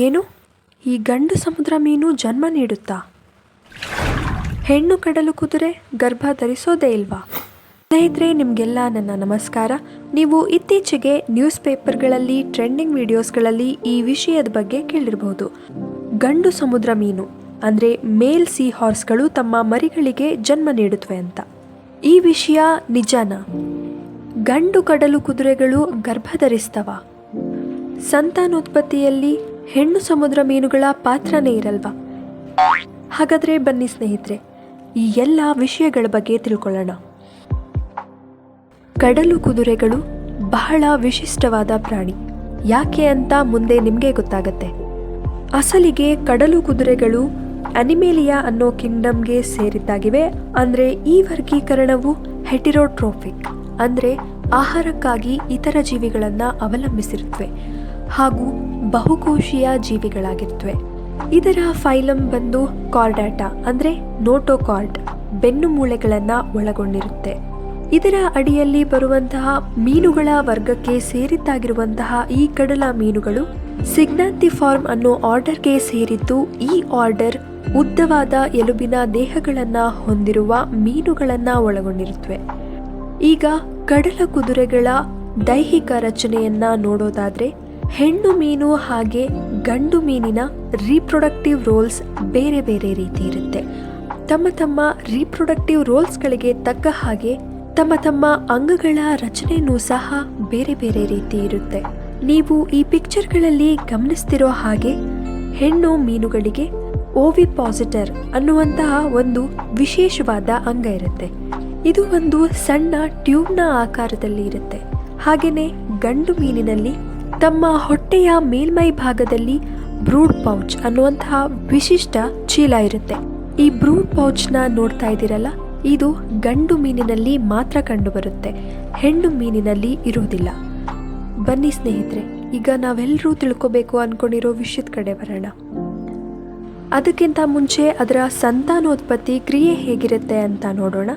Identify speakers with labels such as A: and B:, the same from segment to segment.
A: ಏನು, ಈ ಗಂಡು ಸಮುದ್ರ ಮೀನು ಜನ್ಮ ನೀಡುತ್ತಾ? ಹೆಣ್ಣು ಕಡಲು ಕುದುರೆ ಗರ್ಭ ಧರಿಸೋದೇ ಇಲ್ವಾ? ಸ್ನೇಹಿತರೆ, ನಿಮಗೆಲ್ಲ ನನ್ನ ನಮಸ್ಕಾರ. ನೀವು ಇತ್ತೀಚೆಗೆ ನ್ಯೂಸ್ ಪೇಪರ್ಗಳಲ್ಲಿ ಟ್ರೆಂಡಿಂಗ್ ವಿಡಿಯೋಸ್ಗಳಲ್ಲಿ ಈ ವಿಷಯದ ಬಗ್ಗೆ ಕೇಳಿರಬಹುದು. ಗಂಡು ಸಮುದ್ರ ಮೀನು ಅಂದರೆ ಮೇಲ್ ಸೀ ಹಾರ್ಸ್ಗಳು ತಮ್ಮ ಮರಿಗಳಿಗೆ ಜನ್ಮ ನೀಡುತ್ತವೆ ಅಂತ. ಈ ವಿಷಯ ನಿಜನಾ? ಗಂಡು ಕಡಲು ಕುದುರೆಗಳು ಗರ್ಭ ಧರಿಸ್ತವ? ಸಂತಾನೋತ್ಪತ್ತಿಯಲ್ಲಿ ಹೆಣ್ಣು ಸಮುದ್ರ ಮೀನುಗಳ ಪಾತ್ರನೇ ಇರಲ್ವಾ? ಹಾಗಾದರೆ ಬನ್ನಿ ಸ್ನೇಹಿತರೆ, ಈ ಎಲ್ಲ ವಿಷಯಗಳ ಬಗ್ಗೆ ತಿಳ್ಕೊಳ್ಳೋಣ. ಕಡಲು ಕುದುರೆಗಳು ಬಹಳ ವಿಶಿಷ್ಟವಾದ ಪ್ರಾಣಿ. ಯಾಕೆ ಅಂತ ಮುಂದೆ ನಿಮಗೆ ಗೊತ್ತಾಗತ್ತೆ. ಅಸಲಿಗೆ ಕಡಲು ಕುದುರೆಗಳು ಅನಿಮೇಲಿಯಾ ಅನ್ನೋ ಕಿಂಗ್ಡಮ್ಗೆ ಸೇರಿದ್ದಾಗಿವೆ. ಅಂದರೆ ಈ ವರ್ಗೀಕರಣವು ಹೆಟಿರೋಟ್ರೋಫಿಕ್ ಅಂದರೆ ಆಹಾರಕ್ಕಾಗಿ ಇತರ ಜೀವಿಗಳನ್ನು ಅವಲಂಬಿಸಿರುತ್ತವೆ ಹಾಗೂ ಬಹುಕೋಶೀಯ ಜೀವಿಗಳಾಗಿರುತ್ತವೆ. ಇದರ ಫೈಲಮ್ ಬಂದು ಕಾರ್ಡಾಟಾ ಅಂದರೆ ನೋಟೋಕಾರ್ಡ್, ಬೆನ್ನು ಮೂಳೆಗಳನ್ನು ಒಳಗೊಂಡಿರುತ್ತೆ. ಇದರ ಅಡಿಯಲ್ಲಿ ಬರುವಂತಹ ಮೀನುಗಳ ವರ್ಗಕ್ಕೆ ಸೇರಿದ್ದಾಗಿರುವಂತಹ ಈ ಕಡಲ ಮೀನುಗಳು ಸಿಗ್ನಾಂಥಿಫಾರ್ಮ್ ಅನ್ನೋ ಆರ್ಡರ್ಗೆ ಸೇರಿದ್ದು. ಈ ಆರ್ಡರ್ ಉದ್ದವಾದ ಎಲುಬಿನ ದೇಹಗಳನ್ನು ಹೊಂದಿರುವ ಮೀನುಗಳನ್ನು ಒಳಗೊಂಡಿರುತ್ತವೆ. ಈಗ ಕಡಲ ಕುದುರೆಗಳ ದೈಹಿಕ ರಚನೆಯನ್ನ ನೋಡೋದಾದ್ರೆ, ಹೆಣ್ಣು ಮೀನು ಹಾಗೆ ಗಂಡು ಮೀನಿನ ರೀಪ್ರೊಡಕ್ಟಿವ್ ರೋಲ್ಸ್ ಬೇರೆ ಬೇರೆ ರೀತಿ ಇರುತ್ತೆ. ತಮ್ಮ ತಮ್ಮ ರೀಪ್ರೊಡಕ್ಟಿವ್ ರೋಲ್ಸ್ಗಳಿಗೆ ತಕ್ಕ ಹಾಗೆ ತಮ್ಮ ತಮ್ಮ ಅಂಗಗಳ ರಚನೆಯೂ ಸಹ ಬೇರೆ ಬೇರೆ ರೀತಿ ಇರುತ್ತೆ. ನೀವು ಈ ಪಿಕ್ಚರ್ಗಳಲ್ಲಿ ಗಮನಿಸ್ತಿರೋ ಹಾಗೆ ಹೆಣ್ಣು ಮೀನುಗಳಿಗೆ ಓವಿಪಾಸಿಟರ್ ಅನ್ನುವಂತಹ ಒಂದು ವಿಶೇಷವಾದ ಅಂಗ ಇರುತ್ತೆ. ಇದು ಒಂದು ಸಣ್ಣ ಟ್ಯೂಬ್ನ ಆಕಾರದಲ್ಲಿ ಇರುತ್ತೆ. ಹಾಗೆಯೇ ಗಂಡು ಮೀನಿನಲ್ಲಿ ತಮ್ಮ ಹೊಟ್ಟೆಯ ಮೇಲ್ಮೈ ಭಾಗದಲ್ಲಿ ಬ್ರೂಡ್ ಪೌಚ್ ಅನ್ನುವಂತಹ ವಿಶಿಷ್ಟ ಚೀಲ ಇರುತ್ತೆ. ಈ ಬ್ರೂಡ್ ಪೌಚ್ನ ನೋಡ್ತಾ ಇದ್ದೀರಲ್ಲ, ಇದು ಗಂಡು ಮೀನಿನಲ್ಲಿ ಮಾತ್ರ ಕಂಡುಬರುತ್ತೆ, ಹೆಣ್ಣು ಮೀನಿನಲ್ಲಿ ಇರೋದಿಲ್ಲ. ಬನ್ನಿ ಸ್ನೇಹಿತರೆ, ಈಗ ನಾವೆಲ್ಲರೂ ತಿಳ್ಕೋಬೇಕು ಅಂದ್ಕೊಂಡಿರೋ ವಿಷಯದ ಕಡೆ ಬರೋಣ. ಅದಕ್ಕಿಂತ ಮುಂಚೆ ಅದರ ಸಂತಾನೋತ್ಪತ್ತಿ ಕ್ರಿಯೆ ಹೇಗಿರುತ್ತೆ ಅಂತ ನೋಡೋಣ.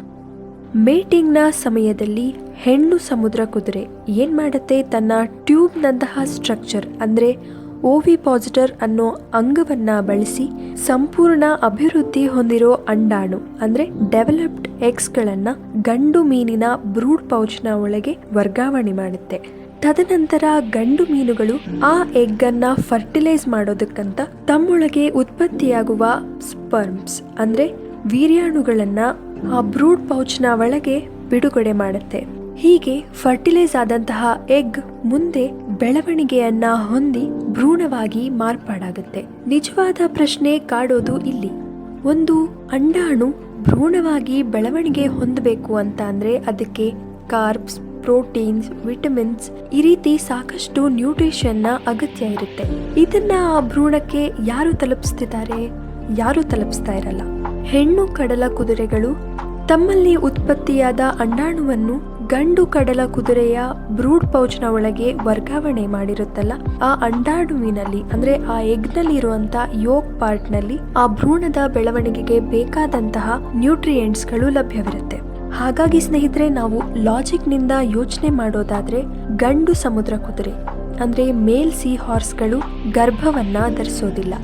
A: ಮೇಟಿಂಗ್ನ ಸಮಯದಲ್ಲಿ ಹೆಣ್ಣು ಸಮುದ್ರ ಕುದುರೆ ಏನು ಮಾಡುತ್ತೆ, ತನ್ನ ಟ್ಯೂಬ್ನಂತಹ ಸ್ಟ್ರಕ್ಚರ್ ಅಂದರೆ ಓವಿಪಾಸಿಟರ್ ಅನ್ನೋ ಅಂಗವನ್ನು ಬಳಸಿ ಸಂಪೂರ್ಣ ಅಭಿವೃದ್ಧಿ ಹೊಂದಿರೋ ಅಂಡಾಣು ಅಂದರೆ ಡೆವಲಪ್ಡ್ ಎಗ್ಸ್ಗಳನ್ನು ಗಂಡು ಮೀನಿನ ಬ್ರೂಡ್ ಪೌಚ್ನ ಒಳಗೆ ವರ್ಗಾವಣೆ ಮಾಡುತ್ತೆ. ತದನಂತರ ಗಂಡು ಮೀನುಗಳು ಆ ಎಗ್ ಅನ್ನ ಫರ್ಟಿಲೈಸ್ ಮಾಡೋದಕ್ಕಂತ ತಮ್ಮೊಳಗೆ ಉತ್ಪತ್ತಿಯಾಗುವ ಸ್ಪರ್ಮ್ಸ್ ಅಂದ್ರೆ ವೀರ್ಯಾಣುಗಳನ್ನ ಆ ಬ್ರೂಡ್ ಪೌಚ್ನ ಒಳಗೆ ಬಿಡುಗಡೆ ಮಾಡುತ್ತೆ. ಹೀಗೆ ಫರ್ಟಿಲೈಸ್ ಆದಂತಹ ಎಗ್ ಮುಂದೆ ಬೆಳವಣಿಗೆಯನ್ನ ಹೊಂದಿ ಭ್ರೂಣವಾಗಿ ಮಾರ್ಪಾಡಾಗುತ್ತೆ. ನಿಜವಾದ ಪ್ರಶ್ನೆ ಕಾಡೋದು ಇಲ್ಲಿ. ಒಂದು ಅಂಡಾಣು ಭ್ರೂಣವಾಗಿ ಬೆಳವಣಿಗೆ ಹೊಂದಬೇಕು ಅಂತ ಅಂದ್ರೆ ಅದಕ್ಕೆ ಕಾರ್ಬ್ಸ್, ಪ್ರೋಟೀನ್ಸ್, ವಿಟಮಿನ್ಸ್ ಈ ರೀತಿ ಸಾಕಷ್ಟು ನ್ಯೂಟ್ರಿಷನ್ನ ಅಗತ್ಯ ಇರುತ್ತೆ. ಇದನ್ನ ಆ ಭ್ರೂಣಕ್ಕೆ ಯಾರು ತಲುಪಿಸ್ತಿದ್ದಾರೆ? ಯಾರು ತಲುಪಿಸ್ತಾ ಇರಲ್ಲ. ಹೆಣ್ಣು ಕಡಲ ಕುದುರೆಗಳು ತಮ್ಮಲ್ಲಿ ಉತ್ಪತ್ತಿಯಾದ ಅಂಡಾಣುವನ್ನು ಗಂಡು ಕಡಲ ಕುದುರೆಯ ಬ್ರೂಡ್ ಪೌಚ್ನ ಒಳಗೆ ವರ್ಗಾವಣೆ ಮಾಡಿರುತ್ತಲ್ಲ, ಆ ಅಂಡಾಣುವಿನಲ್ಲಿ ಅಂದ್ರೆ ಆ ಎಗ್ನಲ್ಲಿ ಇರುವಂತ ಯೋಗ್ ಪಾರ್ಟ್ ನಲ್ಲಿ ಆ ಭ್ರೂಣದ ಬೆಳವಣಿಗೆಗೆ ಬೇಕಾದಂತಹ ನ್ಯೂಟ್ರಿಯೆಂಟ್ಸ್ಗಳು ಲಭ್ಯವಿರುತ್ತೆ. ಹಾಗಾಗಿ ಸ್ನೇಹಿತರೆ, ನಾವು ಲಾಜಿಕ್ನಿಂದ ಯೋಚನೆ ಮಾಡೋದಾದ್ರೆ ಗಂಡು ಸಮುದ್ರ ಕುದುರೆ ಅಂದ್ರೆ ಮೇಲ್ ಸೀ ಹಾರ್ಸ್ಗಳು ಗರ್ಭವನ್ನ ಧರಿಸೋದಿಲ್ಲ.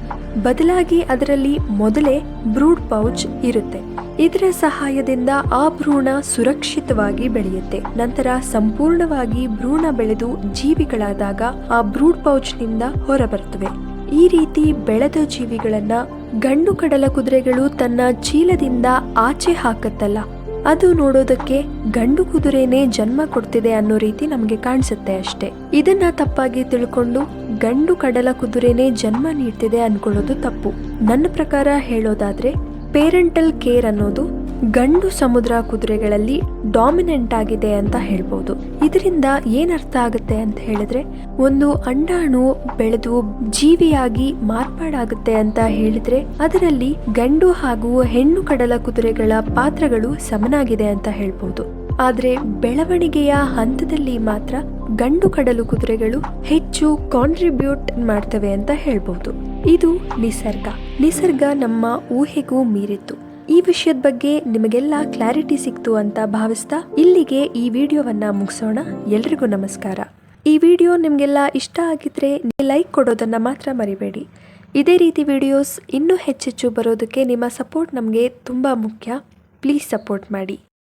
A: ಬದಲಾಗಿ ಅದರಲ್ಲಿ ಮೊದಲೇ ಬ್ರೂಡ್ ಪೌಚ್ ಇರುತ್ತೆ. ಇದರ ಸಹಾಯದಿಂದ ಆ ಭ್ರೂಣ ಸುರಕ್ಷಿತವಾಗಿ ಬೆಳೆಯುತ್ತೆ. ನಂತರ ಸಂಪೂರ್ಣವಾಗಿ ಭ್ರೂಣ ಬೆಳೆದು ಜೀವಿಗಳಾದಾಗ ಆ ಬ್ರೂಡ್ ಪೌಚ್ನಿಂದ ಹೊರಬರ್ತವೆ. ಈ ರೀತಿ ಬೆಳೆದ ಜೀವಿಗಳನ್ನ ಗಂಡು ಕಡಲ ಕುದುರೆಗಳು ತನ್ನ ಚೀಲದಿಂದ ಆಚೆ ಹಾಕತ್ತಲ್ಲ, ಅದು ನೋಡೋದಕ್ಕೆ ಗಂಡು ಕುದುರೆನೇ ಜನ್ಮ ಕೊಡ್ತಿದೆ ಅನ್ನೋ ರೀತಿ ನಮಗೆ ಕಾಣಿಸುತ್ತೆ ಅಷ್ಟೇ. ಇದನ್ನ ತಪ್ಪಾಗಿ ತಿಳ್ಕೊಂಡು ಗಂಡು ಕಡಲ ಕುದುರೆನೇ ಜನ್ಮ ನೀಡ್ತಿದೆ ಅನ್ಕೊಳ್ಳೋದು ತಪ್ಪು. ನನ್ನ ಪ್ರಕಾರ ಹೇಳೋದಾದ್ರೆ ಪೇರೆಂಟಲ್ ಕೇರ್ ಅನ್ನೋದು ಗಂಡು ಸಮುದ್ರ ಕುದುರೆಗಳಲ್ಲಿ ಡಾಮಿನೆಂಟ್ ಆಗಿದೆ ಅಂತ ಹೇಳ್ಬೋದು. ಇದರಿಂದ ಏನರ್ಥ ಆಗುತ್ತೆ ಅಂತ ಹೇಳಿದ್ರೆ, ಒಂದು ಅಂಡಾಣು ಬೆಳೆದು ಜೀವಿಯಾಗಿ ಮಾರ್ಪಾಡಾಗುತ್ತೆ ಅಂತ ಹೇಳಿದ್ರೆ ಅದರಲ್ಲಿ ಗಂಡು ಹಾಗೂ ಹೆಣ್ಣು ಕಡಲ ಕುದುರೆಗಳ ಪಾತ್ರಗಳು ಸಮನಾಗಿದೆ ಅಂತ ಹೇಳ್ಬೋದು. ಆದ್ರೆ ಬೆಳವಣಿಗೆಯ ಹಂತದಲ್ಲಿ ಮಾತ್ರ ಗಂಡು ಕಡಲು ಕುದುರೆಗಳು ಹೆಚ್ಚು ಕಾಂಟ್ರಿಬ್ಯೂಟ್ ಮಾಡ್ತವೆ ಅಂತ ಹೇಳ್ಬೋದು. ಇದು ನಿಸರ್ಗ ನಮ್ಮ ಊಹೆಗೂ ಮೀರಿತ್ತು. ಈ ವಿಷಯದ ಬಗ್ಗೆ ನಿಮಗೆಲ್ಲ ಕ್ಲಾರಿಟಿ ಸಿಕ್ತು ಅಂತ ಭಾವಿಸ್ತಾ ಇಲ್ಲಿಗೆ ಈ ವಿಡಿಯೋವನ್ನ ಮುಗಿಸೋಣ. ಎಲ್ರಿಗೂ ನಮಸ್ಕಾರ. ಈ ವಿಡಿಯೋ ನಿಮಗೆಲ್ಲ ಇಷ್ಟ ಆಗಿದ್ರೆ ಲೈಕ್ ಕೊಡೋದನ್ನು ಮಾತ್ರ ಮರಿಬೇಡಿ. ಇದೇ ರೀತಿ ವಿಡಿಯೋಸ್ ಇನ್ನೂ ಹೆಚ್ಚೆಚ್ಚು ಬರೋದಕ್ಕೆ ನಿಮ್ಮ ಸಪೋರ್ಟ್ ನಮಗೆ ತುಂಬ ಮುಖ್ಯ. ಪ್ಲೀಸ್ ಸಪೋರ್ಟ್ ಮಾಡಿ.